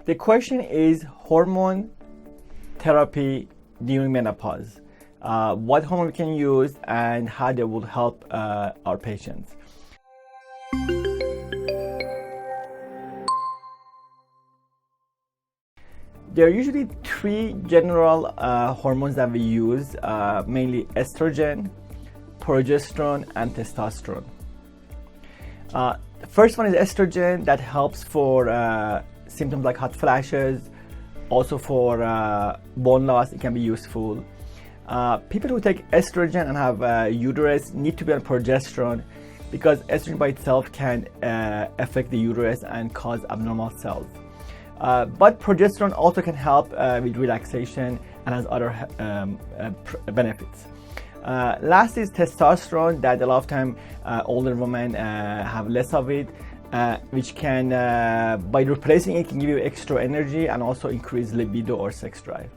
The question is hormone therapy during menopause. What hormone we can use and how they will help our patients. There are usually three general hormones that we use, mainly estrogen, progesterone, and testosterone. The first one is estrogen, that helps for symptoms like hot flashes, also for bone loss. It can be useful. People who take estrogen and have uterus need to be on progesterone, because estrogen by itself can affect the uterus and cause abnormal cells. But progesterone also can help with relaxation and has other benefits. Last is testosterone, that a lot of time older women have less of it, which can, by replacing it, can give you extra energy and also increase libido or sex drive.